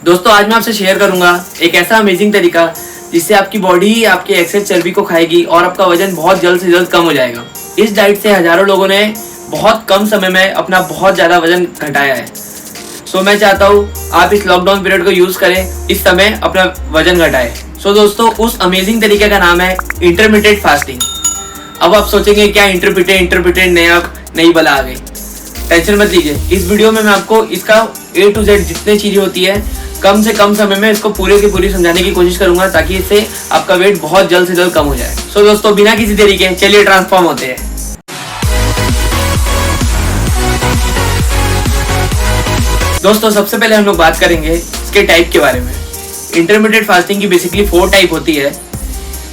दोस्तों आज मैं आपसे शेयर करूंगा एक ऐसा अमेजिंग तरीका जिससे आपकी बॉडी आपके एक्सेस चर्बी को खाएगी और आपका वजन बहुत जल्द से जल्द कम हो जाएगा। इस डाइट से हजारों लोगों ने बहुत कम समय में अपना बहुत ज़्यादा वजन घटाया है। सो मैं चाहता हूँ आप इस लॉकडाउन पीरियड को यूज़ करें, इस समय अपना वजन घटाएं। सो दोस्तों उस अमेजिंग तरीके का नाम है इंटरमिटेंट फास्टिंग। अब आप सोचेंगे क्या इंटरमिटेंट नई बला आ गई। टेंशन मत लीजिए, इस वीडियो में मैं आपको इसका A to Z जितने चीज़ें होती है कम से कम समय में इसको पूरे की पूरी समझाने की कोशिश करूंगा ताकि इससे आपका वेट बहुत जल्द से जल्द कम हो जाए। सो दोस्तों बिना किसी देरी के चलिए ट्रांसफॉर्म होते हैं। दोस्तों सबसे पहले हम लोग बात करेंगे इसके टाइप के बारे में। इंटरमिटेंट फास्टिंग की बेसिकली 4 टाइप होती है,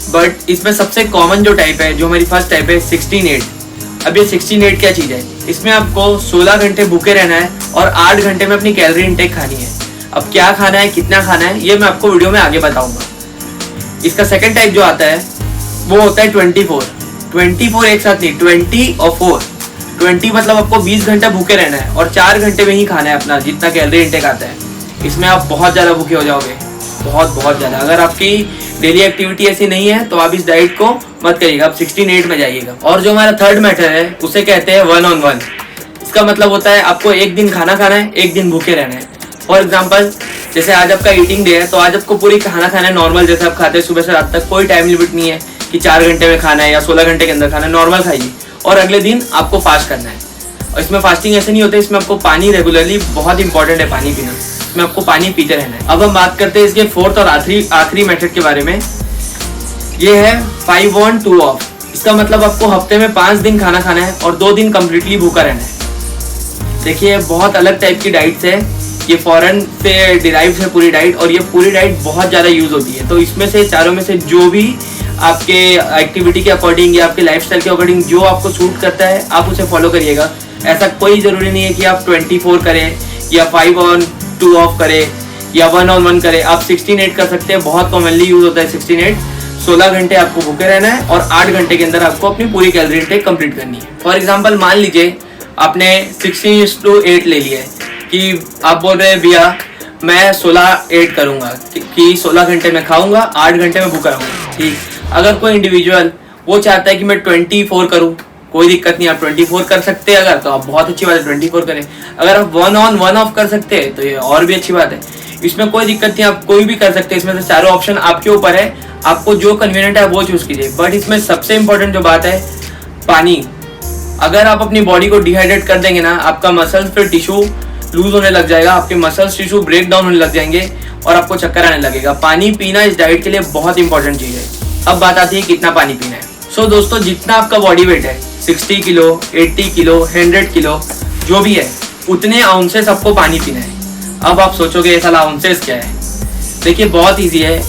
बट इसमें सबसे कॉमन जो टाइप है, जो हमारी फर्स्ट टाइप है 16-8। अब ये 16-8 क्या चीज़ है? इसमें आपको 16 घंटे भूखे रहना है और 8 घंटे में अपनी कैलोरी इंटेक खानी है। अब क्या खाना है, कितना खाना है, ये मैं आपको वीडियो में आगे बताऊंगा। इसका सेकंड टाइप जो आता है वो होता है 24 एक साथ नहीं, 20 और 4। 20 मतलब आपको 20 घंटा भूखे रहना है और 4 घंटे में ही खाना है अपना जितना कैलोरी इंटेक आता है। इसमें आप बहुत ज़्यादा भूखे हो जाओगे, बहुत ज़्यादा। अगर आपकी डेली एक्टिविटी ऐसी नहीं है तो आप इस डाइट को मत करिएगा, आप 16-8 में जाइएगा। और जो हमारा थर्ड मेथड है उसे कहते हैं 1-on-1। इसका मतलब होता है आपको एक दिन खाना खाना है, एक दिन भूखे रहना है। फॉर एग्जाम्पल जैसे आज आपका ईटिंग डे है तो आज आपको पूरी खाना खाना है नॉर्मल, जैसे आप खाते हैं सुबह से रात तक। कोई टाइम लिमिट नहीं है कि 4 घंटे में खाना है या 16 घंटे के अंदर खाना है, नॉर्मल खाइए। और अगले दिन आपको फास्ट करना है। और इसमें फास्टिंग ऐसे नहीं होता, इसमें आपको पानी रेगुलरली, बहुत इंपॉर्टेंट है पानी पीना, इसमें आपको पानी पीते रहना है। अब हम बात करते हैं इसके फोर्थ और आखिरी मेथड के बारे में। ये है 5 on 2 off। इसका मतलब आपको हफ्ते में 5 दिन खाना खाना है और 2 दिन कम्प्लीटली भूखा रहना है। देखिए बहुत अलग टाइप की डाइट्स है, ये फॉरेन से डिराइव है पूरी डाइट, और ये पूरी डाइट बहुत ज़्यादा यूज़ होती है। तो इसमें से चारों में से जो भी आपके एक्टिविटी के अकॉर्डिंग या आपके लाइफस्टाइल के अकॉर्डिंग जो आपको सूट करता है आप उसे फॉलो करिएगा। ऐसा कोई ज़रूरी नहीं है कि आप 24 करें या 5 on 2 off करें या 1-on-1 करें। आप 16-8 कर सकते हैं, बहुत कॉमनली यूज़ होता है 16-8। 16 घंटे आपको भूखे रहना है और 8 घंटे के अंदर आपको अपनी पूरी कैलोरी इंटेक कंप्लीट करनी है। फॉर एग्जांपल मान लीजिए आपने 16:8 ले लिया है कि आप बोल रहे हैं भैया मैं 16-8 करूँगा कि 16 घंटे में खाऊंगा, 8 घंटे में भूखा रहूँगा। ठीक, अगर कोई इंडिविजुअल वो चाहता है कि मैं 24 करूँ, कोई दिक्कत नहीं, आप 24 कर सकते हैं। अगर तो आप बहुत अच्छी बात है, 24 करें। अगर आप 1-on-1 off कर सकते हैं तो ये और भी अच्छी बात है, इसमें कोई दिक्कत नहीं, आप कोई भी कर सकते हैं। इसमें से चारों ऑप्शन आपके ऊपर है, आपको जो कन्वीनियंट है वो चूज कीजिए। बट इसमें सबसे इंपॉर्टेंट जो बात है पानी। अगर आप अपनी बॉडी को डिहाइड्रेट कर देंगे ना, आपका मसल्स फिर टिश्यू लूज होने लग जाएगा, आपके मसल्स टिश्यू ब्रेक डाउन होने लग जाएंगे और आपको चक्कर आने लगेगा। पानी पीना इस डाइट के लिए बहुत इंपॉर्टेंट चीज़ है। अब बात आती है कितना पानी पीना है। सो दोस्तों जितना आपका बॉडी वेट है 60 किलो, 80 किलो, 100 किलो जो भी है, उतने आउंसेस आपको पानी पीना है। अब आप सोचोगे ये साला आउंसेस क्या है? देखिए बहुत ईजी है,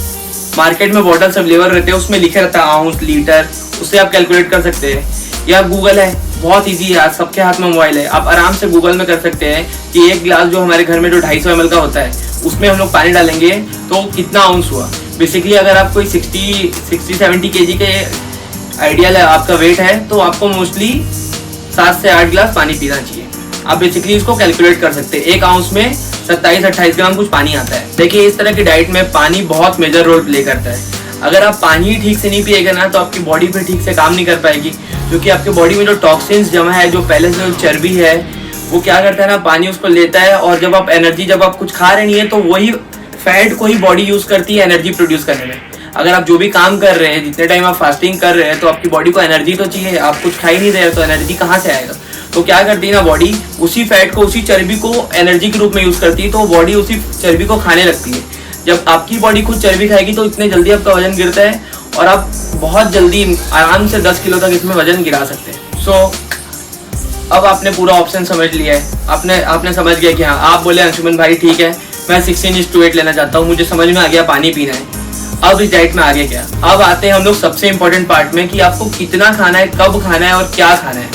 मार्केट में बॉटल्स अवेलेबल रहते हैं, उसमें लिखे रहता है आउंस, लीटर, उससे आप कैलकुलेट कर सकते हैं। या गूगल है, बहुत ईजी है, आज सबके हाथ में मोबाइल है, आप आराम से गूगल में कर सकते हैं कि एक गिलास जो हमारे घर में जो 250 ml का होता है उसमें हम लोग पानी डालेंगे तो कितना आउंस हुआ। बेसिकली अगर आप कोई 60-70 kg के आइडियल है आपका वेट है तो आपको मोस्टली 7 से 8 गिलास पानी पीना चाहिए। आप बेसिकली इसको कैलकुलेट कर सकते हैं, 1 आउंस में 27-28 ग्राम कुछ पानी आता है। देखिए इस तरह की डाइट में पानी बहुत मेजर रोल प्ले करता है। अगर आप पानी ठीक से नहीं पिएगा ना तो आपकी बॉडी फिर ठीक से काम नहीं कर पाएगी, क्योंकि आपके बॉडी में जो टॉक्सिन्स जमा है, जो पहले से जो चर्बी है, वो क्या करता है ना, पानी उसको लेता है। और जब आप एनर्जी, जब आप कुछ खा रहे नहीं है तो वही फैट को ही बॉडी यूज करती है एनर्जी प्रोड्यूस करने में। अगर आप जो भी काम कर रहे हैं, जितने टाइम आप फास्टिंग कर रहे हैं, तो आपकी बॉडी को एनर्जी तो चाहिए। आप कुछ खा ही नहीं रहे तो एनर्जी कहाँ से आएगा? तो क्या करती है ना बॉडी, उसी फैट को, उसी चर्बी को एनर्जी के रूप में यूज करती है, तो बॉडी उसी चर्बी को खाने लगती है। जब आपकी बॉडी खुद चर्बी खाएगी तो इतने जल्दी आपका वजन गिरता है और आप बहुत जल्दी आराम से 10 किलो तक इसमें वजन गिरा सकते हैं। सो अब आपने पूरा ऑप्शन समझ लिया है, आपने समझ गया कि हाँ, आप बोले अंशुमन भाई ठीक है मैं 16:8 लेना चाहता हूँ, मुझे समझ में आ गया पानी पीना है। अब इस डाइट में आगे क्या? अब आते हैं हम लोग सबसे इंपॉर्टेंट पार्ट में कि आपको कितना खाना है, कब खाना है और क्या खाना है।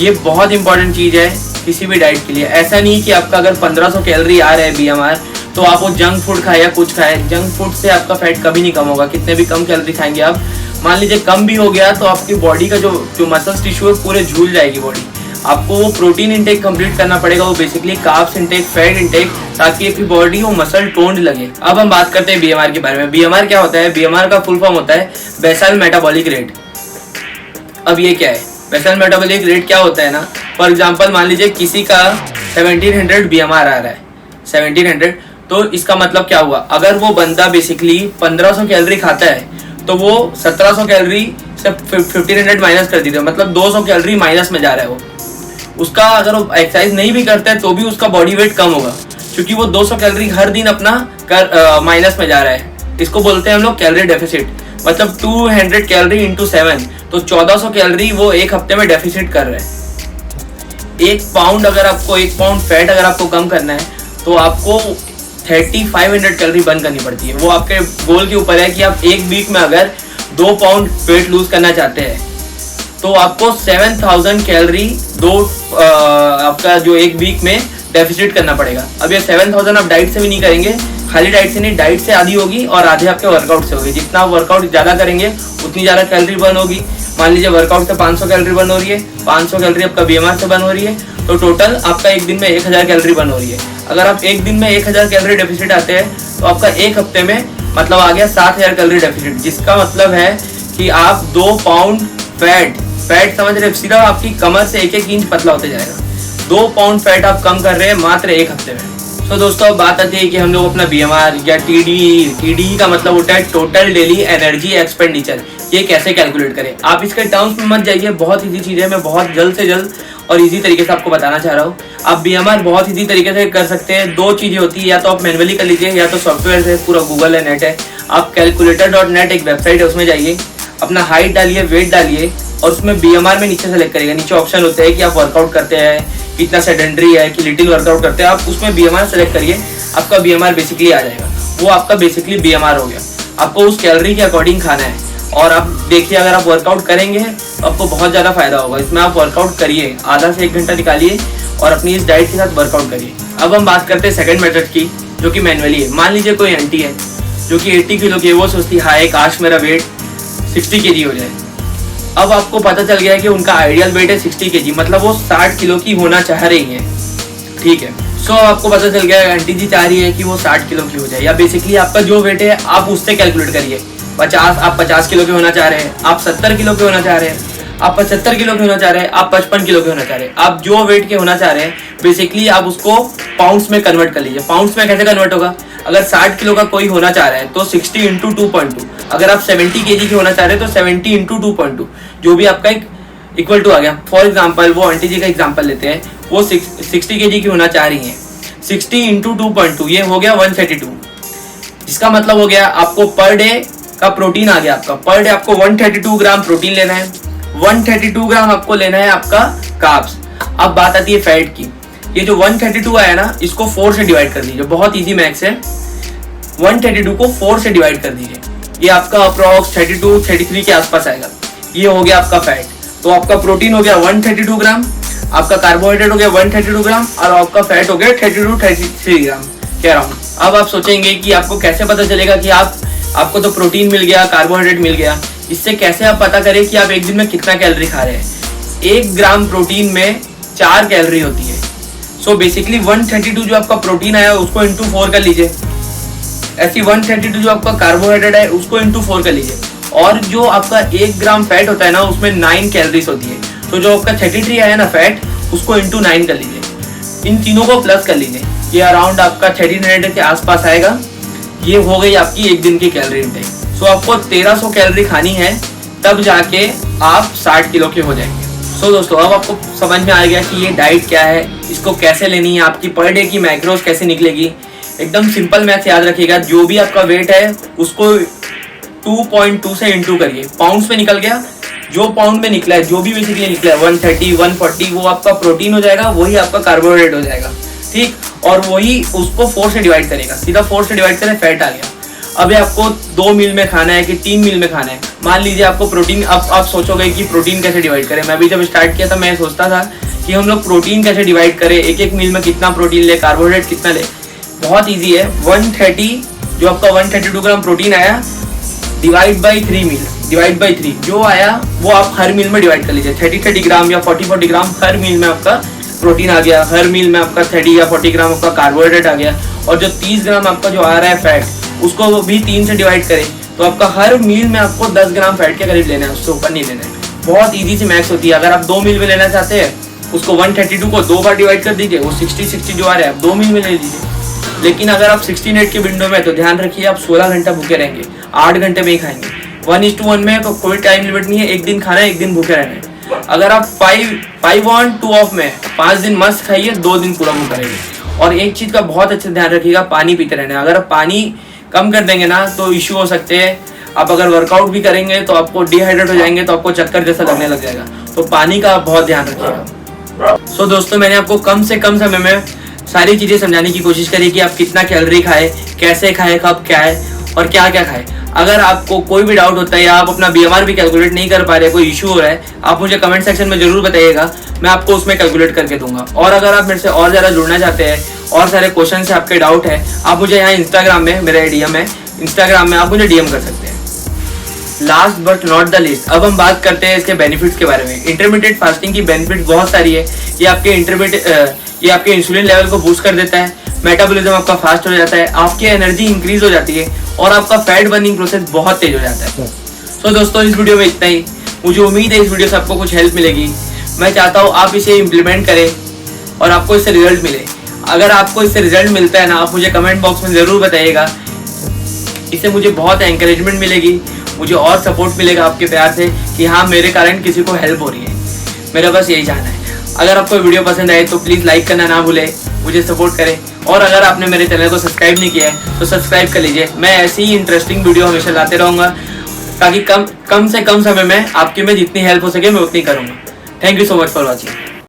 ये बहुत इंपॉर्टेंट चीज़ है किसी भी डाइट के लिए। ऐसा नहीं कि आपका अगर 1500 कैलोरी आ रहा है BMR तो आप वो जंक फूड खाए या कुछ खाए। जंक फूड से आपका फैट कभी नहीं कम होगा, कितने भी कम कैलोरी खाएंगे आप। मान लीजिए कम भी हो गया तो आपकी बॉडी का जो मसल्स टिश्यू है पूरे झूल जाएगी बॉडी। आपको वो प्रोटीन इंटेक कंप्लीट करना पड़ेगा, वो basically carbs intake, fat intake, ताकि आपकी बॉडी वो मसल टोन्ड लगे। अब हम बात करते हैं बीएमआर के बारे में। बीएमआर क्या होता है? बीएमआर का फुल फॉर्म होता है बेसल मेटाबॉलिक रेट। अब ये क्या है? बेसल मेटाबॉलिक रेट क्या होता है ना, फॉर एग्जांपल मान लीजिए किसी का 1700 बीएमआर आ रहा है, 1700, तो इसका मतलब क्या हुआ? अगर वो बंदा बेसिकली 1500 कैलोरी खाता है तो वो 1700 कैलोरी से 1500 माइनस कर दीजिए, मतलब 200 कैलोरी माइनस में जा रहा है वो। उसका अगर वो एक्सरसाइज नहीं भी करता है तो भी उसका बॉडी वेट कम होगा, क्योंकि वो 200 कैलोरी हर दिन अपना माइनस में जा रहा है। इसको बोलते हैं हम लोग कैलोरी डेफिसिट, मतलब 200 कैलोरी इंटू 7, तो 1400 कैलोरी वो एक हफ्ते में डेफिसिट कर रहे हैं। 1 पाउंड फैट अगर आपको कम करना है तो आपको 3500 कैलोरी बर्न करनी पड़ती है। वो आपके गोल के ऊपर है कि आप एक वीक में अगर 2 पाउंड वेट लूज करना चाहते हैं तो आपको 7000 कैलोरी आपका जो एक वीक में डेफिसिट करना पड़ेगा। अब ये 7000 आप डाइट से भी नहीं करेंगे, खाली डाइट से नहीं, डाइट से आधी होगी और आधे आपके वर्कआउट से होगी। जितना आप वर्कआउट ज़्यादा करेंगे उतनी ज़्यादा कैलोरी बर्न होगी। मान लीजिए वर्कआउट से 500 कैलोरी बर्न हो रही है, 500 कैलोरी आपका बीएमआर से बर्न हो रही है, तो टोटल आपका एक दिन में 1000 कैलोरी बर्न हो रही है। अगर आप एक दिन में 1000 कैलोरी डेफिसिट आते हैं तो आपका एक हफ्ते में मतलब आ गया 7000 कैलोरी डेफिसिट, जिसका मतलब है कि आप 2 पाउंड फैट समझ रहे, सीधा आपकी कमर से 1-1 इंच पतला होते जाएगा। 2 पाउंड फैट आप कम कर रहे हैं मात्र एक हफ्ते में। तो दोस्तों अब बात आती है कि हम लोग अपना बीएमआर या टीडी का मतलब होता है टोटल डेली एनर्जी एक्सपेंडिचर, ये कैसे कैलकुलेट करें। आप इसके टर्म्स में मत जाइए, बहुत ईजी चीज़ है, मैं बहुत जल्द से जल्द और इजी तरीके से आपको बताना चाह रहा हूँ। आप बीएमआर बहुत इजी तरीके से कर सकते हैं। 2 चीज़ें होती है, या तो आप मैनुअली कर लीजिए या तो सॉफ्टवेयर से, पूरा गूगल है, नेट है। आप calculator.net एक वेबसाइट है, उसमें जाइए, अपना हाइट डालिए, वेट डालिए और उसमें बीएमआर में नीचे सेलेक्ट करिएगा। नीचे ऑप्शन होते हैं कि आप वर्कआउट करते हैं, कितना सेडेंटरी है, कि लिटिल वर्कआउट करते हैं, आप उसमें बीएमआर सेलेक्ट करिए, आपका बीएमआर बेसिकली आ जाएगा। वो आपका बेसिकली बीएमआर हो गया। आपको उस कैलोरी के अकॉर्डिंग खाना है और आप देखिए अगर आप वर्कआउट करेंगे तो आपको बहुत ज़्यादा फायदा होगा। इसमें आप वर्कआउट करिए, आधा से 1 घंटा निकालिए और अपनी इस डाइट के साथ वर्कआउट करिए। अब हम बात करते हैं सेकंड मेथड की, जो कि मैनुअली है। मान लीजिए कोई आंटी है जो कि 80 किलो की है, वो सोचती है काश मेरा वेट 60 kg हो जाए। अब आपको पता चल गया है कि उनका आइडियल वेट है 60 kg, मतलब वो 60 किलो की होना चाह रही है, ठीक है। सो आपको पता चल गया आंटी जी चाह रही है कि वो 60 किलो की हो जाए, या बेसिकली आपका जो वेट है आप उससे कैलकुलेट करिए। 50 आप 50 किलो के होना चाह रहे हैं, आप 70 किलो के होना चाह रहे हैं, आप 75 किलो के होना चाह रहे हैं, आप 55 किलो के होना चाह रहे हैं, आप जो वेट के होना चाह रहे हैं बेसिकली आप उसको पाउंड्स में कन्वर्ट कर लीजिए। पाउंड्स में कैसे कन्वर्ट होगा? अगर 60 किलो का कोई होना चाह रहा है तो 60 इंटू 2.2, अगर आप 70 kg के होना चाह रहे हैं तो 70 इंटू 2.2, जो भी आपका एक इक्वल टू आ गया। फॉर एग्जाम्पल वो आंटी जी का एग्जाम्पल लेते हैं, वो 60 kg की होना चाह रही हैं, 60 इंटू 2.2 ये हो गया 132। इसका मतलब हो गया आपको पर डे का प्रोटीन आ गया। आपका पर डे आपको 132 ग्राम प्रोटीन लेना है, 132 ग्राम आपको लेना है आपका कार्ब्स। अब बात आती है फैट की। ये जो 132 आया ना, इसको 4 से डिवाइड कर दीजिए, बहुत इजी मैथ्स है। 132 को 4 से डिवाइड कर दीजिए, ये आपका अप्रॉक्स 32-33 के आसपास आएगा। ये हो गया आपका फैट। तो आपका प्रोटीन हो गया 132 ग्राम, आपका कार्बोहाइड्रेट हो गया 132 ग्राम और आपका फैट हो गया 32-33 ग्राम के अराउंड। अब आप सोचेंगे कि आपको कैसे पता चलेगा कि आपको तो प्रोटीन मिल गया, कार्बोहाइड्रेट मिल गया, इससे कैसे आप पता करें कि आप एक दिन में कितना कैलोरी खा रहे हैं। 1 ग्राम प्रोटीन में 4 कैलोरी होती है। सो बेसिकली 132 जो आपका प्रोटीन आया उसको इंटू 4 कर लीजिए, ऐसी 132 जो आपका कार्बोहाइड्रेट है उसको इंटू 4 कर लीजिए, और जो आपका 1 ग्राम फैट होता है ना उसमें 9 कैलोरीज होती है। तो जो आपका 33 आया ना फैट, उसको इंटू 9 कर लीजिए, इन तीनों को प्लस कर लीजिए, ये अराउंड आपका 1300 के आसपास आएगा। ये हो गई आपकी एक दिन की कैलोरी इनटेक। सो आपको 1300 कैलोरी खानी है, तब जाके आप 60 किलो के हो जाएंगे। सो दोस्तों अब आपको समझ में आ गया कि ये डाइट क्या है, इसको कैसे लेनी है, आपकी पर डे की मैक्रोस कैसे निकलेगी। एकदम सिंपल मैथ्स याद रखिएगा, जो भी आपका वेट है उसको 2.2 से इंटू करिए, पाउंड्स में निकल गया, जो पाउंड में निकला है, जो भी बेसिकली निकला है 130, 140, वो आपका प्रोटीन हो जाएगा, वही आपका कार्बोहाइड्रेट हो जाएगा, ठीक। और वही उसको 4 से डिवाइड करेगा, सीधा 4 से डिवाइड करें, फैट आ गया। अब आपको 2 मील में खाना है कि 3 मील में खाना है। मान लीजिए आपको प्रोटीन, अब आप सोचोगे कि प्रोटीन कैसे डिवाइड करें। मैं भी जब स्टार्ट किया था मैं सोचता था कि हम लोग प्रोटीन कैसे डिवाइड करें, एक मील में कितना प्रोटीन ले, कार्बोहाइड्रेट कितना ले। बहुत ईजी है, 130 जो आपका 132 ग्राम प्रोटीन आया divide by 3 meal, divide by 3 जो आया वो आप हर मील में डिवाइड कर लीजिए। 30 ग्राम या 40 ग्राम हर मील में आपका प्रोटीन आ गया, हर मील में आपका 30 या 40 ग्राम आपका कार्बोहाइड्रेट आ गया, और जो 30 ग्राम आपका जो आ रहा है फैट उसको वो भी 3 से डिवाइड करें तो आपका हर मील में आपको 10 ग्राम फैट के करीब लेना है, उससे ऊपर नहीं लेना है। बहुत ईजी सी मैथ्स होती है। अगर आप 2 मील में लेना चाहते हैं उसको 132 को 2 बार डिवाइड कर दीजिए, वो 60 जो आ रहा है आप 2 मील में ले लीजिए। लेकिन अगर आप 16-8 के विंडो में तो ध्यान रखिए आप 16 घंटा भूखे रहेंगे, 8 घंटे में ही खाएंगे। 1:1 में तो कोई टाइम लिमिट नहीं है, एक दिन खाना है, एक दिन भूखे रहना है। अगर आप 5 on 2 off में 5 दिन मस्त खाइए, 2 दिन पूरा भूखा रहेंगे। और एक चीज का बहुत अच्छे ध्यान रखिएगा, पानी पीते रहना है। अगर आप पानी कम कर देंगे ना तो इश्यू हो सकते हैं। आप अगर वर्कआउट भी करेंगे तो आपको डिहाइड्रेट हो जाएंगे, तो आपको चक्कर जैसा लगने लग जाएगा। तो पानी का बहुत ध्यान रखिएगा। सो दोस्तों, मैंने आपको कम से कम समय में सारी चीजें समझाने की कोशिश करी कि आप कितना कैलोरी खाए, कैसे खाए, कब क्या है और क्या क्या खाए। अगर आपको कोई भी डाउट होता है या आप अपना BMR भी कैलकुलेट नहीं कर पा रहे, कोई इशू हो रहा है, आप मुझे कमेंट सेक्शन में जरूर बताइएगा, मैं आपको उसमें कैलकुलेट करके दूंगा। और अगर आप मेरे से और ज़्यादा जुड़ना चाहते हैं, और सारे क्वेश्चन से आपके डाउट है, आप मुझे यहाँ इंस्टाग्राम में, मेरा DM है, इंस्टाग्राम में आप मुझे DM कर सकते हैं। Last but not the least, अब हम बात करते हैं इसके बेनिफिट्स के बारे में। इंटरमीडिएट फास्टिंग की बेनिफिट्स बहुत सारी है। ये आपके इंसुलिन लेवल को बूस्ट कर देता है, मेटाबॉलिज्म आपका फास्ट हो जाता है, आपकी एनर्जी इंक्रीज हो जाती है और आपका फैट बर्निंग प्रोसेस बहुत तेज हो जाता है। सो दोस्तों, इस वीडियो में इतना ही। मुझे उम्मीद है इस वीडियो से आपको कुछ हेल्प मिलेगी। मैं चाहता हूँ आप इसे इम्प्लीमेंट करें और आपको इससे रिजल्ट मिले। अगर आपको इससे रिजल्ट मिलता है ना, आप मुझे कमेंट बॉक्स में ज़रूर बताइएगा। इससे मुझे बहुत एंकरेजमेंट मिलेगी, मुझे और सपोर्ट मिलेगा आपके प्यार से कि हाँ, मेरे कारण किसी को हेल्प हो रही है। मेरा बस यही चाहना है। अगर आपको वीडियो पसंद आए तो प्लीज़ लाइक करना ना भूलें, मुझे सपोर्ट करें। और अगर आपने मेरे चैनल को सब्सक्राइब नहीं किया है तो सब्सक्राइब कर लीजिए। मैं ऐसी ही इंटरेस्टिंग वीडियो हमेशा लाते रहूँगा, ताकि कम से कम समय में आपकी में जितनी हेल्प हो सके मैं उतनी करूँगा। Thank you so much for watching.